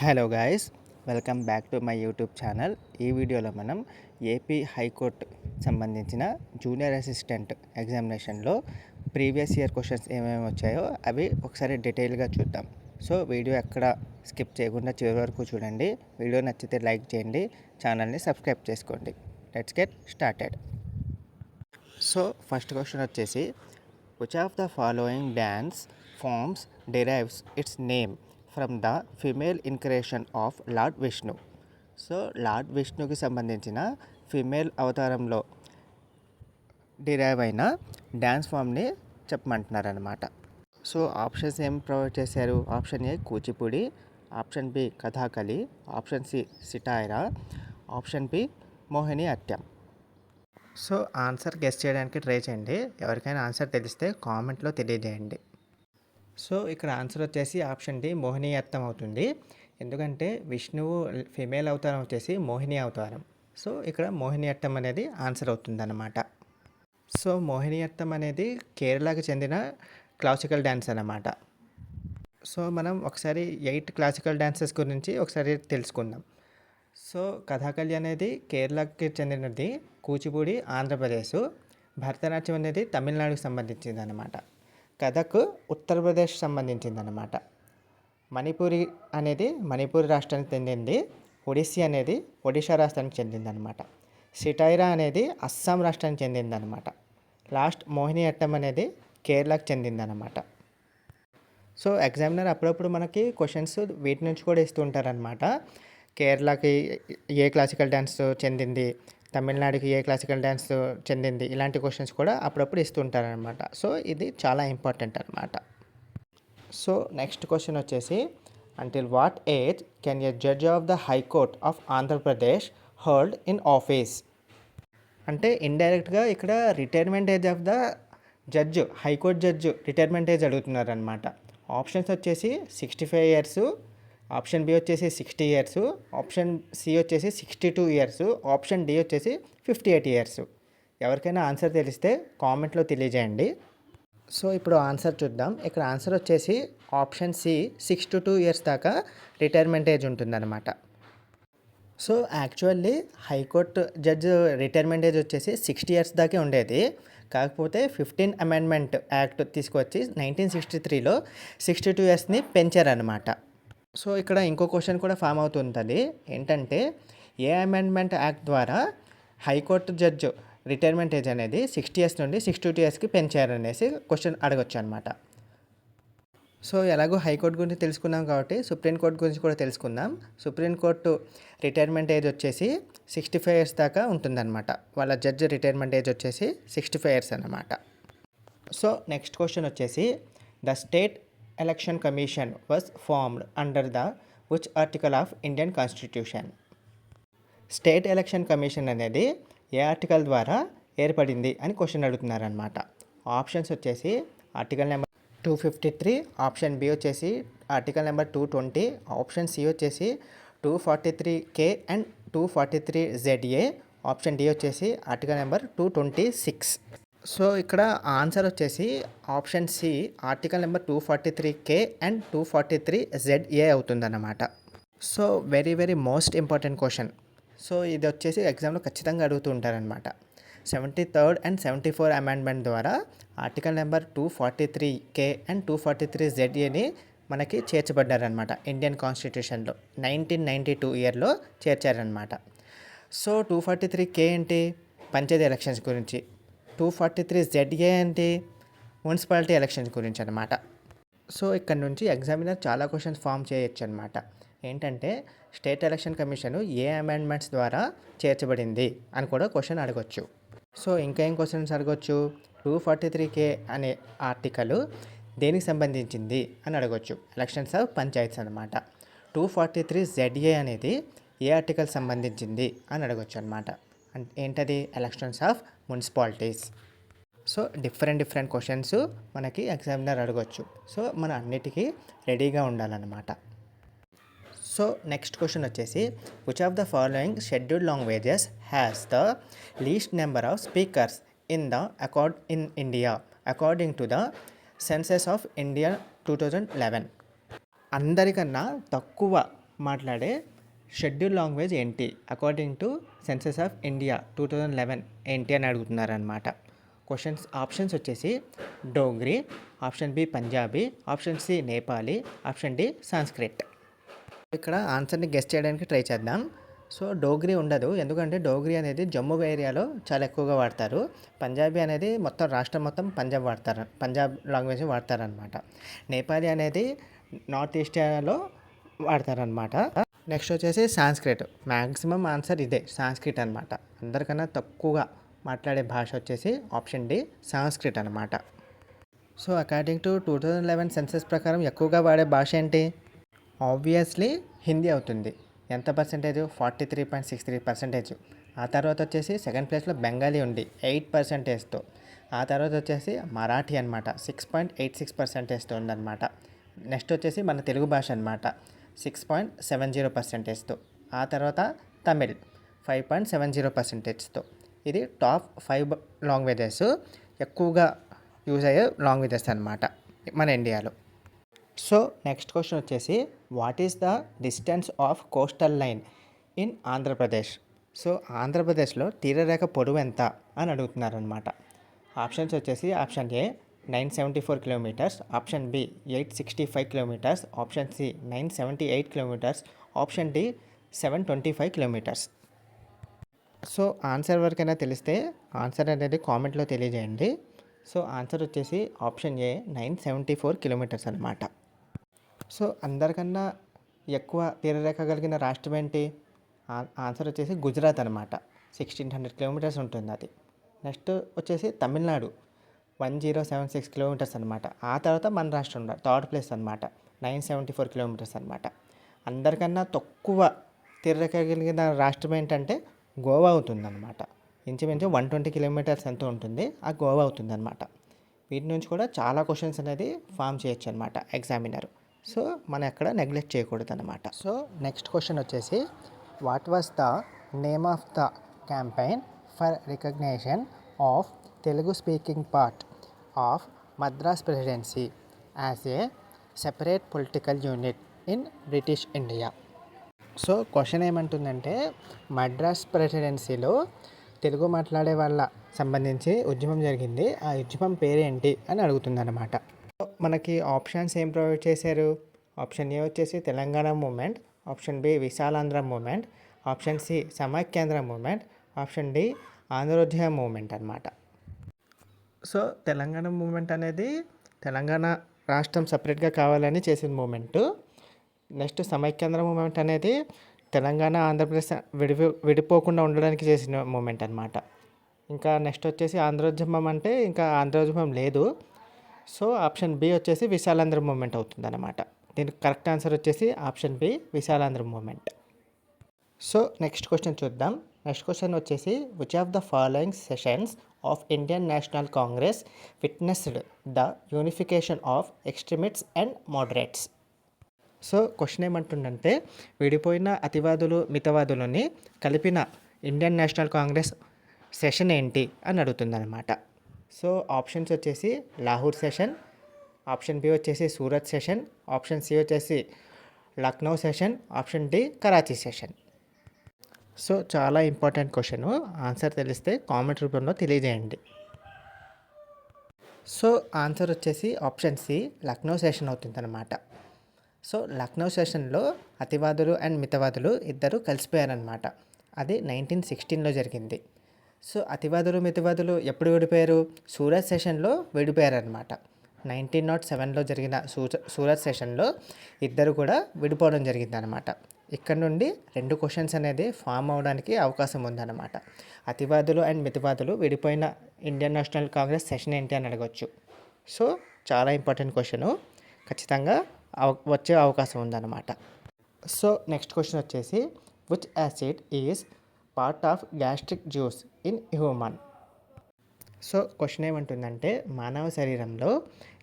Hello guys, welcome back to my YouTube channel. ఈ వీడియోలో మనం ఏపీ హైకోర్టు సంబంధించిన జూనియర్ అసిస్టెంట్ ఎగ్జామినేషన్లో ప్రీవియస్ ఇయర్ క్వశ్చన్స్ ఏమేమి వచ్చాయో అవి ఒకసారి డీటెయిల్గా చూద్దాం. సో వీడియో ఎక్కడ స్కిప్ చేయకుండా చివరి వరకు చూడండి. వీడియో నచ్చితే లైక్ చేయండి, ఛానల్ని సబ్స్క్రైబ్ చేసుకోండి. Let's get started. So first question వచ్చేసి, which of the following dance forms derives its name from the female incarnation of lord Vishnu. So lord విష్ణుకి సంబంధించిన ఫిమేల్ అవతారంలో డిరైవ్ అయిన డ్యాన్స్ ఫామ్ని చెప్పమంటున్నారనమాట. సో ఆప్షన్స్ ఏం ప్రొవైడ్ చేశారు? Option A Kuchipudi, option B Kathakali, option C సిటాయిరా, option B Mohini Attam. So answer guess చేయడానికి ట్రై చేయండి. ఎవరికైనా ఆన్సర్ తెలిస్తే కామెంట్లో తెలియజేయండి. సో ఇక్కడ ఆన్సర్ వచ్చేసి ఆప్షన్ డి మోహిని అట్టం అవుతుంది. ఎందుకంటే విష్ణువు ఫిమేల్ అవతారం వచ్చేసి మోహిని అవతారం. సో ఇక్కడ మోహిని అట్టం అనేది ఆన్సర్ అవుతుందన్నమాట. సో మోహిని అట్టం అనేది కేరళకు చెందిన క్లాసికల్ డ్యాన్స్ అన్నమాట. సో మనం ఒకసారి 8 క్లాసికల్ డ్యాన్సెస్ గురించి ఒకసారి తెలుసుకుందాం. సో కథాకళి అనేది కేరళకి చెందినది, కూచిపూడి ఆంధ్రప్రదేశ్, భరతనాట్యం అనేది తమిళనాడుకు సంబంధించింది అనమాట, కథక్ ఉత్తరప్రదేశ్ సంబంధించింది అనమాట, మణిపూరి అనేది మణిపూర్ రాష్ట్రానికి చెందింది, ఒడిస్సీ అనేది ఒడిషా రాష్ట్రానికి చెందింది అనమాట, సిటైరా అనేది అస్సాం రాష్ట్రానికి చెందింది అనమాట, లాస్ట్ మోహిని అట్టం అనేది కేరళకు చెందిందనమాట. సో ఎగ్జామినర్ అప్పుడప్పుడు మనకి క్వశ్చన్స్ వీటి నుంచి కూడా ఇస్తూ ఉంటారనమాట. కేరళకి ఏ క్లాసికల్ డ్యాన్స్ చెందింది, తమిళనాడుకి ఏ క్లాసికల్ డ్యాన్స్ చెందింది, ఇలాంటి క్వశ్చన్స్ కూడా అప్పుడప్పుడు ఇస్తుంటారనమాట. సో ఇది చాలా ఇంపార్టెంట్ అనమాట. సో నెక్స్ట్ క్వశ్చన్ వచ్చేసి, until what age can a judge of the high court of Andhra Pradesh hold in office? అంటే ఇండైరెక్ట్గా ఇక్కడ retirement age of the judge, high court judge retirement age అడుగుతున్నారనమాట. ఆప్షన్స్ వచ్చేసి 65 ఇయర్స్, ఆప్షన్ బి వచ్చేసి 60 ఇయర్స్, ఆప్షన్ సి వచ్చేసి 62 years, option D వచ్చేసి 58 years. ఎవరికైనా answer తెలిస్తే కామెంట్లో తెలియజేయండి. సో ఇప్పుడు ఆన్సర్ చూద్దాం. ఇక్కడ ఆన్సర్ వచ్చేసి ఆప్షన్ సి 62 ఇయర్స్ దాకా రిటైర్మెంట్ ఏజ్ ఉంటుందన్నమాట. So actually high court judge retirement age వచ్చేసి 60 ఇయర్స్ దాకే ఉండేది. కాకపోతే 15 అమెండ్మెంట్ యాక్ట్ తీసుకొచ్చి 1963లో 62 ఇయర్స్ని పెంచారనమాట. సో ఇక్కడ ఇంకో క్వశ్చన్ కూడా ఫామ్ అవుతుంటుంది. ఏంటంటే ఏ అమెండ్మెంట్ యాక్ట్ ద్వారా హైకోర్టు జడ్జ్ రిటైర్మెంట్ ఏజ్ అనేది 60 ఇయర్స్ నుండి 62 ఇయర్స్కి పెంచారనేసి క్వశ్చన్ అడగొచ్చు అనమాట. సో ఎలాగో హైకోర్టు గురించి తెలుసుకున్నాం కాబట్టి సుప్రీంకోర్టు గురించి కూడా తెలుసుకుందాం. సుప్రీంకోర్టు రిటైర్మెంట్ ఏజ్ వచ్చేసి 65 ఇయర్స్ దాకా ఉంటుందన్నమాట. వాళ్ళ జడ్జి రిటైర్మెంట్ ఏజ్ వచ్చేసి 65 ఇయర్స్ అన్నమాట. సో నెక్స్ట్ క్వశ్చన్ వచ్చేసి, the state election commission was formed under the which article of Indian constitution? State election commission అనేది ఏ ఆర్టికల్ ద్వారా ఏర్పడింది అని క్వశ్చన్ అడుగుతున్నారనమాట. ఆప్షన్స్ వచ్చేసి ఆర్టికల్ నెంబర్ 253, ఆప్షన్ బి వచ్చేసి ఆర్టికల్ నెంబర్ 220, ఆప్షన్ సి వచ్చేసి 243K and 243ZA, option D వచ్చేసి ఆర్టికల్ నెంబర్ 226. సో ఇక్కడ ఆన్సర్ వచ్చేసి option C article number 243K and 243ZA అవుతుందన్నమాట. So very very most important question. So ఇది వచ్చేసి ఎగ్జామ్లో ఖచ్చితంగా అడుగుతూ ఉంటారనమాట. 73rd అండ్ 74th అమెండ్మెంట్ ద్వారా ఆర్టికల్ నెంబర్ 243K అండ్ 243ZAని మనకి చేర్చబడ్డారనమాట ఇండియన్ కాన్స్టిట్యూషన్లో. 1992 ఇయర్లో చేర్చారనమాట. సో 243K ఏంటి? పంచాయతీ ఎలక్షన్స్ గురించి. 243ZA ఏంటి? మున్సిపాలిటీ ఎలక్షన్స్ గురించి అనమాట. సో ఇక్కడ నుంచి ఎగ్జామినర్ చాలా క్వశ్చన్స్ ఫామ్ చేయొచ్చు అనమాట. ఏంటంటే స్టేట్ ఎలక్షన్ కమిషన్ ఏ అమెండ్మెంట్స్ ద్వారా చేర్చబడింది అని కూడా క్వశ్చన్ అడగొచ్చు. సో ఇంకా ఏం క్వశ్చన్స్ అడగొచ్చు? 243K అనే ఆర్టికల్ దేనికి సంబంధించింది అని అడగొచ్చు. ఎలక్షన్స్ ఆఫ్ పంచాయత్స్ అనమాట. 243ZA అనేది ఏ ఆర్టికల్ సంబంధించింది అని అడగొచ్చు అనమాట. ఏంటది? Elections of municipalities. So different questions మనకి ఎగ్జామినర్ అడగొచ్చు. సో మన అన్నిటికీ రెడీగా ఉండాలన్నమాట. సో నెక్స్ట్ క్వశ్చన్ వచ్చేసి, which of the following scheduled languages has the least number of speakers in India according to the census of India 2011? అందరికన్నా తక్కువ మాట్లాడే షెడ్యూల్ లాంగ్వేజ్ ఏంటి according to census of India 2011 ఏంటి అని అడుగుతున్నారనమాట. ఆప్షన్స్ వచ్చేసి Dogri, option B Punjabi, option C Nepali, option D Sanskrit. ఇక్కడ ఆన్సర్ని గెస్ చేయడానికి ట్రై చేద్దాం. సో డోగ్రీ ఉండదు, ఎందుకంటే డోగ్రీ అనేది జమ్మూ ఏరియాలో చాలా ఎక్కువగా వాడతారు. పంజాబీ అనేది మొత్తం రాష్ట్రం మొత్తం పంజాబ్ లాంగ్వేజ్ వాడతారనమాట. నేపాలీ అనేది నార్త్ ఈస్ట్ ఏరియాలో వాడతారనమాట. నెక్స్ట్ వచ్చేసి సాంస్క్రిట్. మ్యాక్సిమం ఆన్సర్ ఇదే, సాంస్క్రిట్ అనమాట. అందరికన్నా తక్కువగా మాట్లాడే భాష వచ్చేసి ఆప్షన్ డి సాంస్క్రిట్ అనమాట. సో అకార్డింగ్ టు 2011 సెన్సస్ ప్రకారం ఎక్కువగా వాడే భాష ఏంటి? ఆబ్వియస్లీ హిందీ అవుతుంది. ఎంత పర్సెంటేజ్? 43.63%. ఆ తర్వాత వచ్చేసి సెకండ్ ప్లేస్లో బెంగాలీ ఉంది 8%తో. ఆ తర్వాత వచ్చేసి మరాఠీ అనమాట 6.86%తో ఉందన్నమాట. నెక్స్ట్ వచ్చేసి మన తెలుగు భాష అనమాట 6.70%తో. ఆ తర్వాత తమిళ్ 5.70%తో. ఇది టాప్ 5 లాంగ్వేజెస్, ఎక్కువగా యూజ్ అయ్యే లాంగ్వేజెస్ అనమాట మన ఇండియాలో. సో నెక్స్ట్ క్వశ్చన్ వచ్చేసి what is the distance of coastal line in Andhra Pradesh? So ఆంధ్రప్రదేశ్లో తీరరేఖ పొడవు ఎంత అని అడుగుతున్నారనమాట. ఆప్షన్స్ వచ్చేసి option A 974 kilometres, option B 865 kilometres, option C 978 kilometres, option D 725 kilometres. So answer వరకైనా తెలిస్తే ఆన్సర్ అనేది కామెంట్లో తెలియజేయండి. సో ఆన్సర్ వచ్చేసి ఆప్షన్ ఏ 974 కిలోమీటర్స్ అనమాట. సో అందరికన్నా ఎక్కువ తీరరేఖ కలిగిన రాష్ట్రం ఏంటి? ఆన్సర్ వచ్చేసి గుజరాత్ అనమాట. 1600 కిలోమీటర్స్ ఉంటుంది అది. నెక్స్ట్ వచ్చేసి తమిళనాడు 1076 కిలోమీటర్స్ అనమాట. ఆ తర్వాత మన రాష్ట్రం థర్డ్ ప్లేస్ అనమాట 974 కిలోమీటర్స్ అనమాట. అందరికన్నా తక్కువ తీరరేఖ కలిగిన రాష్ట్రం ఏంటంటే గోవా అవుతుందన్నమాట. ఇంచుమించు 120 కిలోమీటర్స్ ఎంత ఉంటుంది, ఆ గోవా అవుతుందన్నమాట. వీటి నుంచి కూడా చాలా క్వశ్చన్స్ అనేది ఫామ్ చేయొచ్చు అనమాట ఎగ్జామినర్. సో మనం ఎక్కడ నెగ్లెక్ట్ చేయకూడదు అనమాట. సో నెక్స్ట్ క్వశ్చన్ వచ్చేసి what was the name of the campaign for recognition of Telugu speaking part of Madras presidency as a separate political unit in British India? So question ఏమంటుందంటే మద్రాస్ ప్రెసిడెన్సీలో తెలుగు మాట్లాడే వాళ్ళ సంబంధించి ఉద్యమం జరిగింది, ఆ ఉద్యమం పేరేంటి అని అడుగుతుందన్నమాట. మనకి ఆప్షన్స్ ఏం ప్రొవైడ్ చేశారు? ఆప్షన్ ఏ వచ్చేసి Telangana movement, option B Visalaandhra movement, option C Samaikyandhra movement, option D ఆంధ్రోద్యమ మూమెంట్ అనమాట. సో తెలంగాణ మూమెంట్ అనేది తెలంగాణ రాష్ట్రం సపరేట్గా కావాలని చేసిన మూమెంటు. నెక్స్ట్ సమైక్యాంధ్ర మూమెంట్ అనేది తెలంగాణ ఆంధ్రప్రదేశ్ విడిపోకుండా ఉండడానికి చేసిన మూమెంట్ అనమాట. ఇంకా నెక్స్ట్ వచ్చేసి ఆంధ్రోద్యమం అంటే ఇంకా ఆంధ్రోద్యమం లేదు. సో ఆప్షన్ బి వచ్చేసి విశాలాంధ్ర మూమెంట్ అవుతుంది అనమాట. దీనికి కరెక్ట్ ఆన్సర్ వచ్చేసి option B Visalaandhra moment. So next question చూద్దాం. నెక్స్ట్ క్వశ్చన్ వచ్చేసి which of the following sessions of Indian National Congress witnessed the unification of extremists and moderates? So question ఏమంటుందంటే విడిపోయిన అతివాదులు మితవాదులని కలిపిన ఇండియన్ నేషనల్ కాంగ్రెస్ సెషన్ ఏంటి అని అడుగుతుందన్నమాట. So options వచ్చేసి Lahore session, option B వచ్చేసి Surat session, option C వచ్చేసి Lucknow session, option D Karachi session. So చాలా important question, answer తెలిస్తే కామెంట్ రూపంలో తెలియజేయండి. సో ఆన్సర్ వచ్చేసి ఆప్షన్ సి లక్నో సెషన్ అవుతుందన్నమాట. సో లక్నో సెషన్లో అతివాదులు అండ్ మితవాదులు ఇద్దరు కలిసిపోయారనమాట. అది 1916లో జరిగింది. సో అతివాదులు మితవాదులు ఎప్పుడు విడిపోయారు? సూరత్ సెషన్లో విడిపోయారనమాట. 1907లో జరిగిన సూరత్ సెషన్లో ఇద్దరు కూడా విడిపోవడం జరిగిందనమాట. ఇక్కడ నుండి 2 క్వశ్చన్స్ అనేది ఫామ్ అవడానికి అవకాశం ఉందన్నమాట. అతివాదులు అండ్ మితవాదులు విడిపోయిన ఇండియన్ నేషనల్ కాంగ్రెస్ సెషన్ ఏంటి అని అడగవచ్చు. సో చాలా ఇంపార్టెంట్ క్వశ్చను, ఖచ్చితంగా వచ్చే అవకాశం ఉందన్నమాట. సో నెక్స్ట్ క్వశ్చన్ వచ్చేసి which acid is part of gastric juice in human? So question ఏమంటుందంటే మానవ శరీరంలో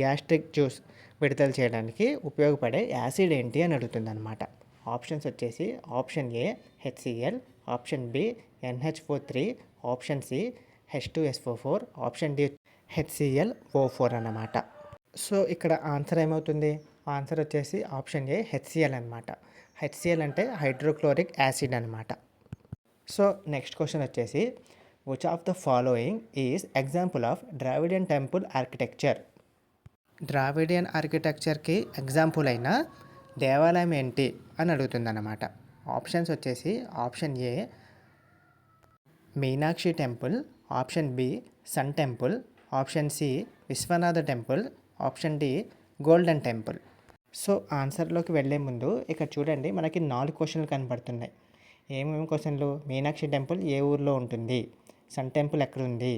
గ్యాస్ట్రిక్ జ్యూస్ విడుదల చేయడానికి ఉపయోగపడే యాసిడ్ ఏంటి అని అడుగుతుందన్నమాట. ఆప్షన్స్ వచ్చేసి option A HCl, option B NH4,3, option C H2SO4, option D HClO4 అన్నమాట. సో ఇక్కడ ఆన్సర్ ఏమవుతుంది? ఆన్సర్ వచ్చేసి ఆప్షన్ ఏ HCl అనమాట. హెచ్సిఎల్ అంటే హైడ్రోక్లోరిక్ యాసిడ్ అనమాట. సో నెక్స్ట్ క్వశ్చన్ వచ్చేసి which of the following is example of Dravidian temple architecture. Dravidian ఆర్కిటెక్చర్కి example అయిన దేవాలయం ఏంటి అని అడుగుతుందన్నమాట. ఆప్షన్స్ వచ్చేసి option A Meenakshi temple, option B sun temple, option C Viswanatha temple, option D golden temple. So ఆన్సర్లోకి వెళ్ళే ముందు ఇక్కడ చూడండి, మనకి 4 క్వశ్చన్లు కనబడుతున్నాయి. ఏమేమి క్వశ్చన్లు? మీనాక్షి టెంపుల్ ఏ ఊర్లో ఉంటుంది, సన్ టెంపుల్ ఎక్కడుంది,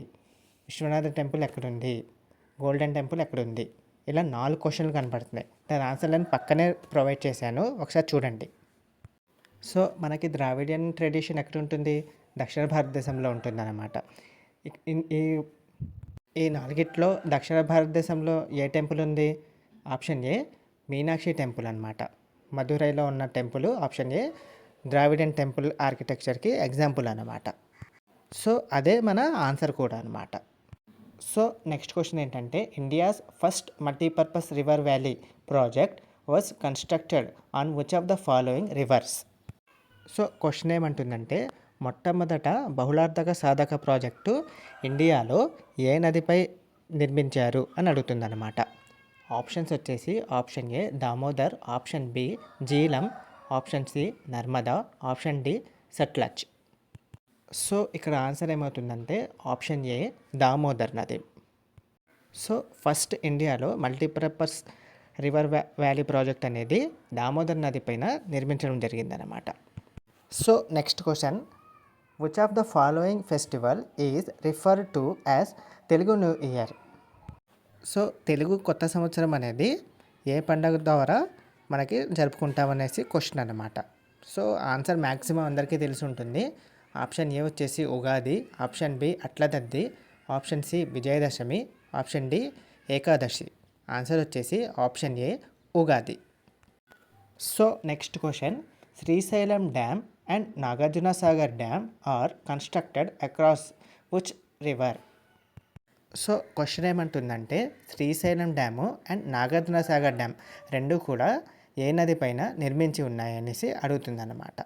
విశ్వనాథ టెంపుల్ ఎక్కడుంది, గోల్డెన్ టెంపుల్ ఎక్కడుంది, ఇలా 4 క్వశ్చన్లు కనబడుతున్నాయి. దాని ఆన్సర్లను పక్కనే ప్రొవైడ్ చేశాను, ఒకసారి చూడండి. సో మనకి ద్రావిడియన్ ట్రెడిషన్ ఎక్కడ ఉంటుంది? దక్షిణ భారతదేశంలో ఉంటుందన్నమాట. ఈ ఈ నాలుగిట్లో దక్షిణ భారతదేశంలో ఏ టెంపుల్ ఉంది? ఆప్షన్ ఏ మీనాక్షి టెంపుల్ అనమాట. మధురైలో ఉన్న temple option A Dravidian temple ఆర్కిటెక్చర్కి ఎగ్జాంపుల్ అనమాట. సో అదే మన ఆన్సర్ కూడా అనమాట. సో నెక్స్ట్ క్వశ్చన్ ఏంటంటే India's first multipurpose river valley project was constructed on which of the following rivers. So question ఏమంటుందంటే మొట్టమొదట బహుళార్థక సాధక ప్రాజెక్టు ఇండియాలో ఏ నదిపై నిర్మించారు అని అడుగుతుందన్నమాట. ఆప్షన్స్ వచ్చేసి option A Damodar, option B Jhelum, option C Narmada, option D Sutlej. So ఇక్కడ ఆన్సర్ ఏమవుతుందంటే ఆప్షన్ ఏ దామోదర్ నది. సో ఫస్ట్ ఇండియాలో మల్టీపర్పస్ రివర్ వ్యాలీ ప్రాజెక్ట్ అనేది దామోదర్ నది పైన నిర్మించడం జరిగిందనమాట. So next question which of the following festival is referred to as Telugu new year. So Telugu కొత్త సంవత్సరం అనేది ఏ పండుగ ద్వారా మనకి జరుపుకుంటామనేసి క్వశ్చన్ అనమాట. సో ఆన్సర్ మ్యాక్సిమం అందరికీ తెలిసి ఉంటుంది. ఆప్షన్ ఏ వచ్చేసి Ugadi, option B Atlataddi, option C Vijayadashami, option D Ekadashi. Answer వచ్చేసి option A Ugadi. So next question Srisailam dam and Nagarjuna Sagar dam are constructed across which river. So question ఏమంటుందంటే Srisailam dam and Nagarjuna Sagar dam రెండు కూడా ఏ నది పైన నిర్మించి ఉన్నాయనేసి అడుగుతుందన్నమాట.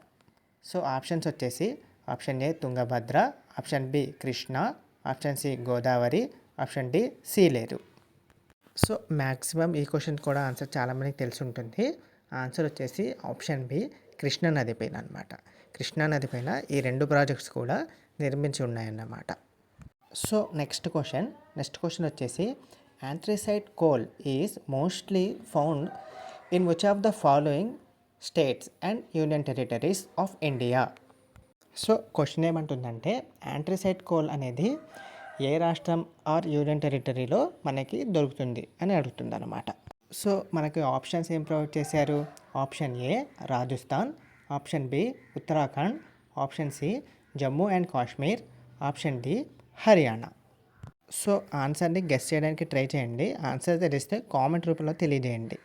సో ఆప్షన్స్ వచ్చేసి option A Tungabhadra, option B Krishna, option C Godavari, option D Sileru. So maximum ఈ క్వశ్చన్ కూడా ఆన్సర్ చాలామందికి తెలిసి ఉంటుంది. ఆన్సర్ వచ్చేసి ఆప్షన్ బి కృష్ణా నది పైన అనమాట. కృష్ణా నది పైన ఈ 2 ప్రాజెక్ట్స్ కూడా నిర్మించి ఉన్నాయన్నమాట. సో నెక్స్ట్ క్వశ్చన్ వచ్చేసి anthracite coal is mostly found in which of the following states and union territories of India. So question ఏమంటుందంటే యాంథ్రసైట్ కోల్ అనేది ఏ రాష్ట్రం ఆర్ యూనియన్ టెరిటరీలో మనకి దొరుకుతుంది అని అడుగుతుంది అనమాట. సో మనకి ఆప్షన్స్ ఏం ప్రొవైడ్ చేశారు? Option A Rajasthan, option B Uttarakhand, option C Jammu and Kashmir, option D Haryana. So ఆన్సర్ని గెస్ చేయడానికి ట్రై చేయండి. ఆన్సర్ తెలిస్తే కామెంట్ రూపంలో తెలియజేయండి.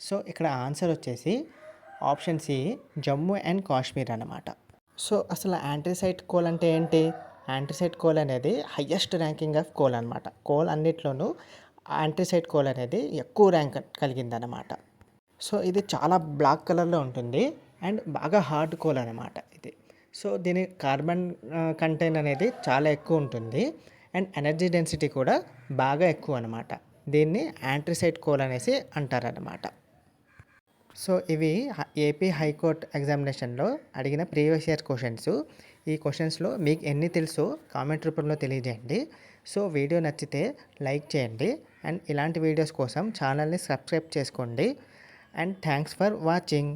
సో ఇక్కడ ఆన్సర్ వచ్చేసి option C Jammu and Kashmir అన్నమాట. సో అసలు యాంథ్రసైట్ కోల్ అంటే ఏంటి? యాంథ్రసైట్ కోల్ అనేది హయ్యెస్ట్ ర్యాంకింగ్ ఆఫ్ కోల్ అనమాట. కోల్ అన్నిట్లోనూ యాంథ్రసైట్ కోల్ అనేది ఎక్కువ ర్యాంక్ కలిగిందనమాట. సో ఇది చాలా బ్లాక్ కలర్లో ఉంటుంది అండ్ బాగా హార్డ్ కోల్ అనమాట ఇది. సో దీని కార్బన్ కంటెంట్ అనేది చాలా ఎక్కువ ఉంటుంది అండ్ ఎనర్జీ డెన్సిటీ కూడా బాగా ఎక్కువ అనమాట. దీన్ని యాంథ్రసైట్ కోల్ అనేసి అంటారనమాట. సో ఇవి ఏపీ హైకోర్టు ఎగ్జామినేషన్లో అడిగిన ప్రీవియస్ ఇయర్ క్వశ్చన్స్. ఈ క్వశ్చన్స్లో మీకు ఎన్ని తెలుసో కామెంట్ రూపంలో తెలియజేయండి. సో వీడియో నచ్చితే లైక్ చేయండి అండ్ ఇలాంటి వీడియోస్ కోసం ఛానల్ని సబ్స్క్రైబ్ చేసుకోండి అండ్ థ్యాంక్స్ ఫర్ వాచింగ్.